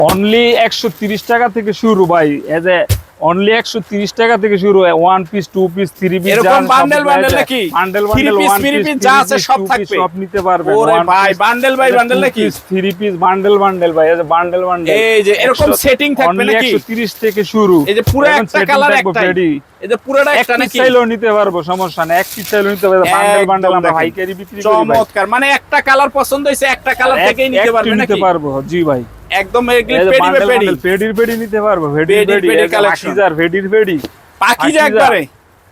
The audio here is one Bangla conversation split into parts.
অনলি 130 টাকা থেকে শুরু ভাই, এজ এ অনলি 130 টাকা থেকে শুরু হয়। One piece, two piece, three piece, এরকম বান্ডেল বান্ডেল নাকি? Bundle three bundle, piece, one three piece, piece যা আছে সব থাকবে, সব নিতে পারবেন। ওরে ভাই বান্ডেল ভাই বান্ডেল নাকি? থ্রি পিস বান্ডেল বান্ডেল ভাই, এজ এ বান্ডেল বান্ডেল। এই যে এরকম সেটিং থাকবে নাকি? 130 থেকে শুরু। এই যে পুরো একটা কালার একটাই, এই যে পুরোটা একটা নাকি? এক চাইলেও নিতে পারবো, সমস্যা নেই। এক পিস চাইলেও নিতে পারবো। বান্ডেল বান্ডেল আমরা পাইকারি বিক্রি করি ভাই। চমৎকার, মানে একটা কালার পছন্দ হইছে একটা কালার থেকেই নিতে পারবে নাকি? নিতে পারবো, জি ভাই। একদম এগুলি পেডির পেডি নিতে পারবো। পাকিজার পেডির পেডি, পাকিজা একবারে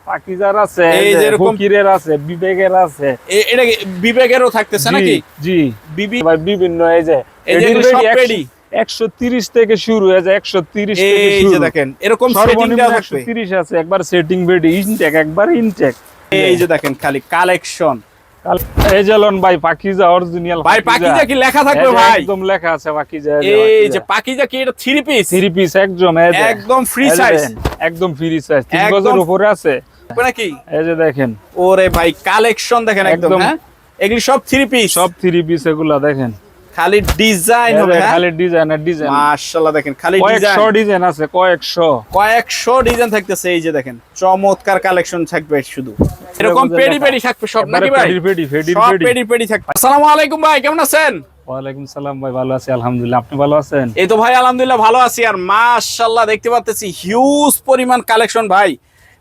পাকিজার আছে, এই যে এরকম ফকিরের আছে, বিবেকের আছে। এটা বিবেকেরও থাকতেছে নাকি? জি বিবি ভাই, বিভিন্ন এই যে সব পেডি 130 থেকে শুরু, এই যে 130 থেকে এই শুরু। যে দেখেন এরকম সেটিংটা থাকবে। 130 আছে, একবার সেটিং পেডি ইনটেক, একবার ইনটেক। এই যে দেখেন খালি কালেকশন। এই যে লন ভাই, পাকিজা অরিজিনাল ভাই পাকিজা কি লেখা থাকবে ভাই? একদম লেখা আছে পাকিজা। এই যে পাকিজা কি এটা থ্রি পিস? থ্রি পিস একদম ফ্রি সাইজ, একদম ফ্রি সাইজ, 3 গজের উপরে আছে নাকি? এই যে দেখেন, ওরে ভাই কালেকশন দেখেন একদম। হ্যাঁ এগুলি সব থ্রি পিস, সব থ্রি পিস। এগুলা দেখেন খালি ডিজাইন হবে, খালি ডিজাইন আর ডিজাইন। মাশাআল্লাহ দেখেন খালি ডিজাইন, কয়েকশো ডিজাইন আছে, কয়েকশো ডিজাইন থাকতেছে। এই যে দেখেন চমৎকার কালেকশন থাকবে, শুধু এরকম পেডি পেডি থাকবে সব নাকি ভাই? সব পেডি পেডি থাকবে। আসসালামু আলাইকুম ভাই, কেমন আছেন? ওয়ালাইকুম সালাম ভাই, ভালো আছি আলহামদুলিল্লাহ। আপনি ভালো আছেন? এই তো ভাই আলহামদুলিল্লাহ ভালো আছি। আর মাশাআল্লাহ দেখতে পাচ্ছি হিউজ পরিমাণ কালেকশন ভাই,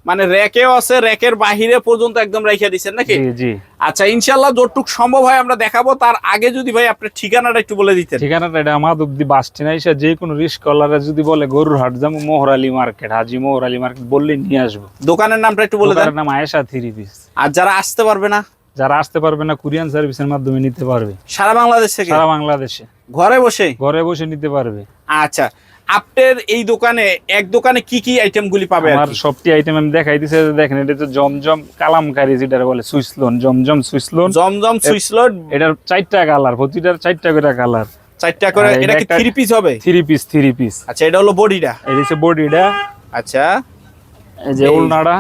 মানে র্যাকেও আছে, র্যাকের বাহিরে পর্যন্ত একদম রাখিয়া দিচ্ছেন নাকি? জি জি। আচ্ছা ইনশাআল্লাহ যতটুক সম্ভব হয় আমরা দেখাবো। তার আগে যদি ভাই আপনার ঠিকানাটা একটু বলে দিতেন। ঠিকানাটা এটা মাধবদী বাস স্ট্যান্ড এসে যে কোনো রিস্কলারে যদি বলে গরুর হাট যাবো, মোহরালি মার্কেট, হাজি মোহরালি মার্কেট বললে নিয়ে আসবো। দোকানের নামটা একটু বলে দেন। দোকানের নাম আয়েশা থ্রি পিস। আর যারা আসতে পারবে না, যারা আসতে পারবে না, কুরিয়ান সার্ভিসের মাধ্যমে নিতে পারবে সারা বাংলাদেশ থেকে, সারা বাংলাদেশে ঘরে বসে নিতে পারবে। আচ্ছা আপনার এই দোকানে এক দোকানে কি কি আইটেম গুলি পাবে? আমার সবটি আইটেম আমি দেখাই দিছি। দেখেন এটা তো জমজম কালামকারী, যেটা বলে সুইসলোন, জমজম সুইসলোন, জমজম সুইসলোন। এটার 4টা কালার, প্রতিটার 4টা করে কালার, 4টা করে। এটা কি থ্রি পিস হবে? Three piece. আচ্ছা এটা হলো বডিটা, এটা হচ্ছে বডিটা। আচ্ছা এই যে ওলনাটা,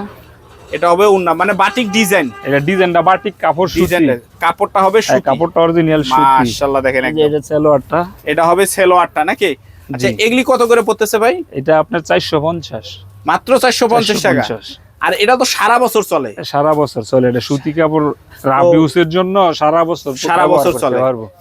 এটা হবে ওন্না, মানে বাটিক ডিজাইন। এটা ডিজাইনটা বাটিক, কাপড় সুতি, কাপড়টা হবে সুতি, কাপড়টা অরিজিনাল সুতি। মাশাআল্লাহ দেখেন একদম। এটা সালোয়ারটা, এটা হবে সালোয়ারটা নাকি? আচ্ছা এগুলি কত করে পড়তেছে ভাই? এটা আপনার 450, মাত্র 450 টাকা। আর এটা তো সারা বছর চলে? সারা বছর চলে, এটা সুতি কাপড়, রাফ ইউজের জন্য সারা বছর চলে।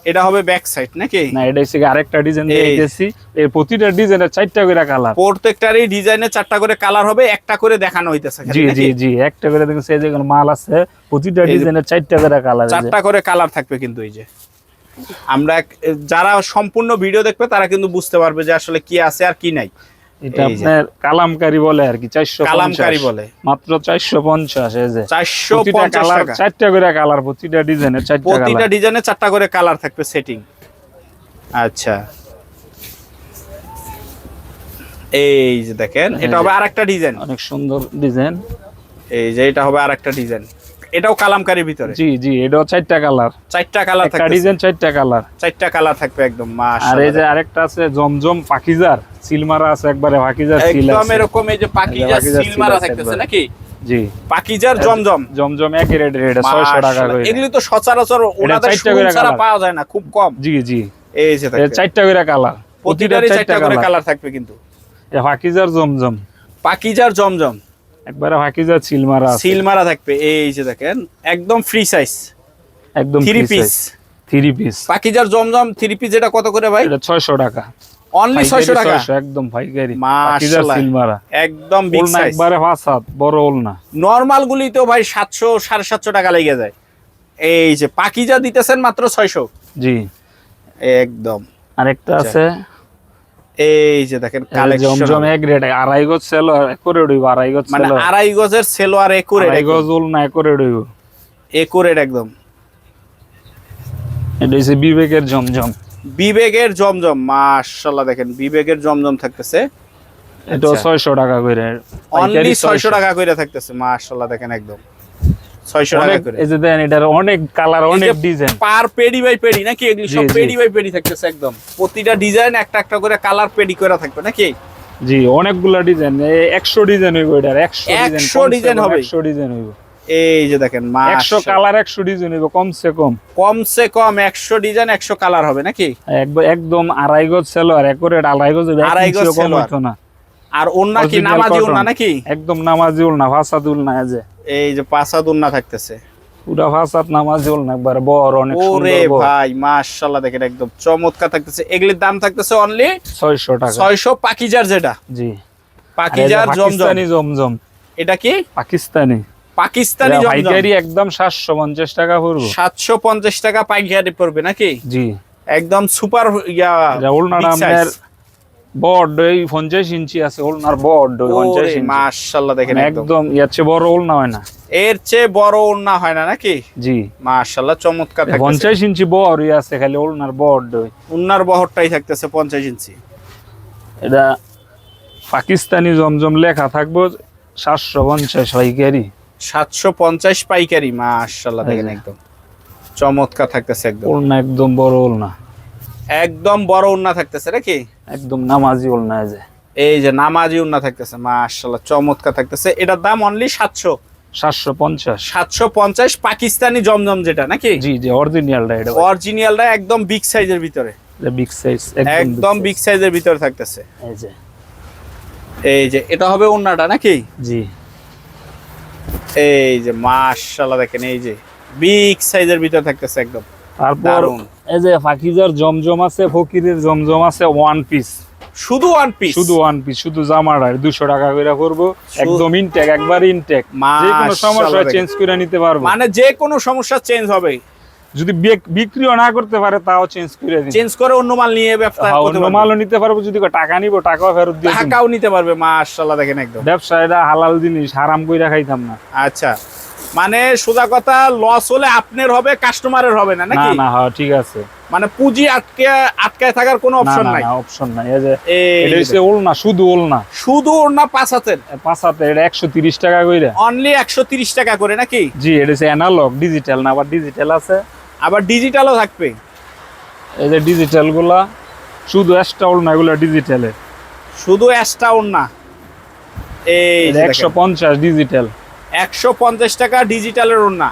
এটা হবে ব্যাক সাইড নাকি? না, এটা হচ্ছে আরেকটা ডিজাইন দিয়েছি। এর প্রতিটা ডিজাইনের 4টা করে কালার, প্রত্যেকটারই ডিজাইনে 4টা করে কালার হবে, একটা করে দেখানো হইতেছে। জি জি জি, একটা করে দেখেন সেই যে মাল আছে, প্রতিটা ডিজাইনের 4টা করে কালার, 4টা করে কালার থাকবে। কিন্তু এই যে আমরা যারা সম্পূর্ণ ভিডিও দেখবে তারা কিন্তু বুঝতে পারবে যে আসলে কি আছে আর কি নাই। এটা আপনার কালামকারী বলে আর কি, 450 কালামকারী বলে, মাত্র 450। এই যে 450 টাকা, 4টা করে কালার, প্রতিটা ডিজাইনের 4টা কালার, প্রতিটা ডিজাইনে 4টা করে কালার থাকবে সেটিং। আচ্ছা এই যে দেখেন এটা হবে আরেকটা ডিজাইন, অনেক সুন্দর ডিজাইন। এই যে এটা হবে আরেকটা ডিজাইন, এটাও কালামকারীর ভিতরে। জি জি, এটাও 4টা কালার, 4টা কালার থাকবে, একটা ডিজাইন 4টা কালার, 4টা কালার থাকবে একদম। মাশাআল্লাহ। আর এই যে আরেকটা আছে জমজম পাকিজার, সিলমারা আছে, একবারে পাকিজার সিল আছে একদম এরকম। এই যে পাকিজার সিলমারা থাকতেছে নাকি? জি, পাকিজার জমজম, জমজম এক রেটের, এটা 600 টাকা করে। এগুলি তো সচরাচর ওনাদের শোরুম ছাড়া পাওয়া যায় না, খুব কম। জি জি, এই যে দেখেন 4টা করে কালার, প্রতিটারই 4টা করে কালার থাকবে। কিন্তু এই পাকিজার জমজম, পাকিজার জমজম একবারে পাকিজার সিলমারা আছে, সিলমারা থাকবে। এই যে দেখেন একদম ফ্রি সাইজ, একদম থ্রি পিস। থ্রি পিস পাকিজার জমজম থ্রি পিস, এটা কত করে ভাই? এটা 600 টাকা, অনলি 600 টাকা, একদম পাইকারি। পাকিজার সিলমারা একদম বিগ সাইজ, একবারে 5 বড় ওলনা। নরমাল গুলি তো ভাই 700 750 টাকা লেগে যায়। এই যে পাকিজা দিতেছেন মাত্র 600। জি একদম। আরেকটা আছে, এই যে দেখেন কালেকশন, জমজম এক রেট, 2.5 গজ সেলো একুরেট হইব, 2.5 গজ মানে 2.5 গজের সেলো আর একুরেট, 2.5 গজ ওলনা একুরেট হইব, একুরেট একদম। এটা হচ্ছে বিবেকের জমজম, বিবেকের জমজম। মাশাআল্লাহ দেখেন বিবেকের জমজম থাকতেছে, এটা 600 টাকা করে, অনলি 600 টাকা করে থাকতেছে। মাশাআল্লাহ দেখেন একদম 600 টাকা করে। এই যে দেন এটার অনেক কালার, অনেক ডিজাইন, পার পেডি বাই পেডি নাকি? এগুলি সব পেডি বাই পেডি থাকতেছে একদম, প্রতিটা ডিজাইন একটা একটা করে কালার পেডি করা থাকবে নাকি? জি, অনেকগুলা ডিজাইন, 100 ডিজাইন হইব, এটার 100 ডিজাইন হবে, 100 ডিজাইন হইব। এই যে দেখেন 100 কালার 100 ডিজাইন হবে কমসে কম। কমসে কম 100 ডিজাইন 100 কালার হবে নাকি? একদম আড়াই গজ সেলোয়ার, একুরেট আড়াই গজ হবে, আড়াই গজ কম হইতো না। আর ওন্না কি নামাজি ওন্না নাকি? একদম নামাজি ওন্না, ফাসাদ ওন্না। এই যে পাসাদ ওন্না থাকতেছে, পুরা ফাসাদ নামাজি ওন্না, একবার বড়, অনেক সুন্দর। ওরে ভাই মাশাআল্লাহ, দেখেন একদম চমৎকার থাকতেছে। এগুলির দাম থাকতেছে অনলি 600 টাকা। 600 পাকিজার, যেটা জি পাকিজার পাকিস্তানি জমজম। এটা কি পাকিস্তানি জমজম? পাইকারি একদম 750 টাকা পড়বে। 750 টাকা পাইকারি পড়বে নাকি? জি একদম সুপার ইয়া। ওলনাটা আপনার বড় 50 ইঞ্চি আছে, ওলনার বড় 50 ইঞ্চি। মাশাআল্লাহ দেখেন একদম এর চেয়ে বড় ওলনা হয় না, এর চেয়ে বড় ওলনা হয় না নাকি? জি মাশাআল্লাহ চমৎকার থাকতেছে। 50 ইঞ্চি বড় আছে, খালি ওলনার বড়। ওলনার বহরটাই থাকতেছে 50 ইঞ্চি। এটা পাকিস্তানি জমজম লেখা থাকবো 750 পাইকারি। 750 পাইকারি। মাশাআল্লাহ দেখেন একদম চমৎকার থাকতেছে। একদম ওলনা একদম বড় ওলনা, একদম বড় ওলনা থাকতেছে নাকি? একদম নামাজি ওলনা। এই যে নামাজি ওলনা থাকতেছে, মাশাআল্লাহ চমৎকার থাকতেছে। এটার দাম অনলি 750 750 পাকিস্তানি জমজম যেটা নাকি? জি জি অরিজিনালটা। এটা অরিজিনালটা একদম বিগ সাইজের ভিতরে, বিগ সাইজ, একদম বিগ সাইজের ভিতরে থাকতেছে। এই যে এটা হবে ওন্নাটা নাকি? জি এই যে মাশাআল্লাহ দেখেন, এই যে বিগ সাইজের ভিতরে থাকতেছে একদম। তারপর এই যে পাকিজার জমজম আছে, ফকিরের জমজম আছে, ওয়ান পিস, শুধু ওয়ান পিস, শুধু জামাটা 200 টাকা করে পড়বো। একদম ইনটেক, একবার ইনটেক, যে কোনো সমস্যা চেঞ্জ করে নিতে পারবো। মানে যে কোনো সমস্যা চেঞ্জ হবে, যদি বিক্রিও না করতে পারে তাও চেঞ্জ করে দিই, চেঞ্জ করে অন্য মাল নিয়ে ব্যবসা করতে পারবে, অন্য মালও নিতে পারবো। যদি টাকা নিব টাকাও ফেরত দিয়ে দিই, টাকাও নিতে পারবে। মাশাআল্লাহ দেখেন একদম ব্যবসা, এটা হালাল জিনিস, হারাম কইরা খাইতাম না। আচ্ছা, মানে সোজা কথা, লস হলে আপনার হবে, কাস্টমারের হবে না নাকি? না হ্যাঁ ঠিক আছে, মানে পুঁজি আটকায় থাকার কোনো অপশন নাই। অপশন নাই। এই যে এটা হচ্ছে ওলনা, শুধু ওলনা 5 হাতের। এটা 130 টাকা কইরা, অনলি 130 টাকা করে নাকি? জি এটা হচ্ছে অ্যানালগ, ডিজিটাল না, আবার ডিজিটাল আছে, আবার ডিজিটালও থাকবে। এই যে ডিজিটাল গুলা শুধু এক্সট্রা ওলনা, এগুলা ডিজিটালের, শুধু এক্সট্রা ওলনা। এই যে 150 ডিজিটাল, 150 টাকা ডিজিটালের ওলনা,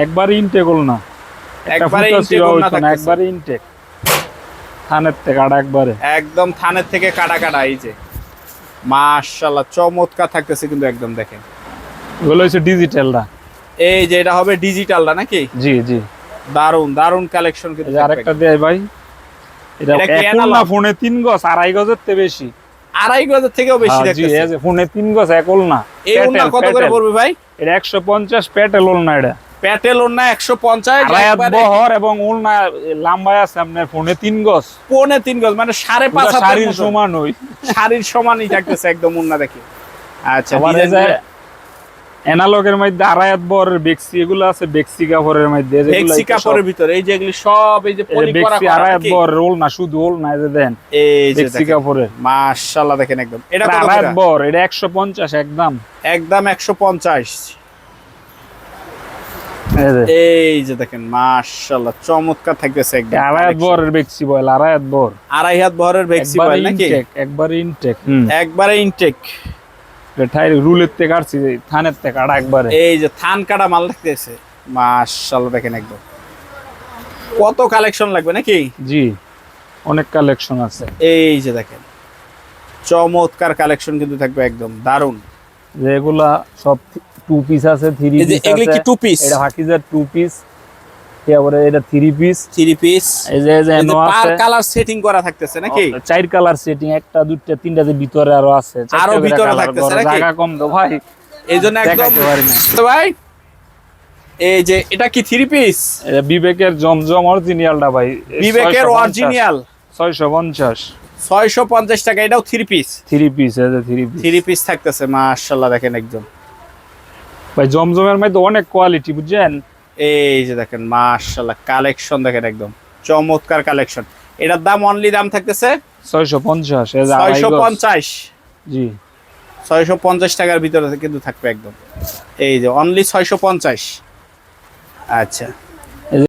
একবার ইনটেক ওলনা, একবারে ইনটেক ওলনা থাকতেছে, একবারে ইনটেক, থানের থেকে কাটা, একবারে একদম থানের থেকে কাটা। এই যে মাশাআল্লাহ চমৎকার থাকতেছে কিন্তু একদম দেখেন। এগুলো হচ্ছে ডিজিটালটা। এই যে এটা হবে ডিজিটালটা নাকি? জি জি দারুন কালেকশন কিন্তু। আরেকটা দেয় ভাই, এটা না ফোনে 3 গজ, আড়াই গজের থেকে বেশি, আড়াই গজের থেকেও বেশি দেখতেছি। জি ফোনে 3 গজ এক ওলনা। এই ওলনা কত করে পড়বে ভাই? এটা 150 প্যাটেল ওলনা। এটা প্যাটেল ওলনা 150, আড়ায়াত বহর এবং ওলনা লম্বা আছে আপনার ফোনে 3 গজ, পৌনে 3 গজ, মানে 5.5 হাত শাড়ির সমান, শাড়ির সমানই থাকতেছে একদম ওলনা দেখি। আচ্ছা, অ্যানালগের মধ্যে আড়ায়াত বহরের বেক্সি, এগুলো আছে বেক্সি কাপড়ের মধ্যে, বেক্সি কাপড়ের ভিতরে এই যে এগুলি সব এই যে পলি করা বেক্সি আড়ায়াত বহরের ওলনা, শুধু ওলনা। এই যে দেন, এই যে বেক্সি কাপড়ের, মাশাআল্লাহ দেখেন একদম। এটা কত আড়ায়াত বহর, এটা 150 একদম 150। এই যে দেখেন মাশাআল্লাহ চমৎকার থাকতেছে একদম। আড়ায়াত বহরের বেক্সি বল, আড়ায়াত বহর, আড়াই হাত বহরের বেক্সি বল নাকি? একবারে ইনটেক, একবারে ইনটেক। ঠাই রুলের থেকে কাটছি, থানের থেকে কাটা একবারে। এই যে থান কাটা মাল থাকতেছে, মাশাআল্লাহ দেখেন একদম। কত কালেকশন লাগবে নাকি? জি অনেক কালেকশন আছে। এই যে দেখেন চমৎকার কালেকশন কিন্তু থাকবে একদম দারুন। যেগুলা সব 2 পিস আছে, 3 পিস আছে। এগুলি কি 2 পিস? এটা হাকিজার 2 পিস, তারপরে এটা 3 পিস। এই যে পার কালার সেটিং করা থাকতেছে নাকি? 4 কালার সেটিং, একটা দুইটা তিনটা যে ভিতরে আরো আছে, আরো ভিতরে থাকতেছে নাকি? জায়গা কম তো ভাই, এইজন্য একদম তো ভাই। এই যে এটা কি 3 পিস? এটা বিবেকের জমজম অরিজিনালটা ভাই, বিবেকের অরিজিনাল 650 টাকা। এটাও 3 পিস। 3 পিস, এই যে 3 পিস থাকতেছে, মাশাআল্লাহ দেখেন একদম। ভাই জমজমের মধ্যে অনেক কোয়ালিটি, বুঝছেন? এই যে দেখেন মাশাআল্লাহ কালেকশন দেখেন একদম চমৎকার কালেকশন। এটার দাম অনলি দাম থাকতেছে 650। 650, জি 650 টাকার ভিতরে কিন্তু থাকবে একদম। এই যে অনলি 650। আচ্ছা।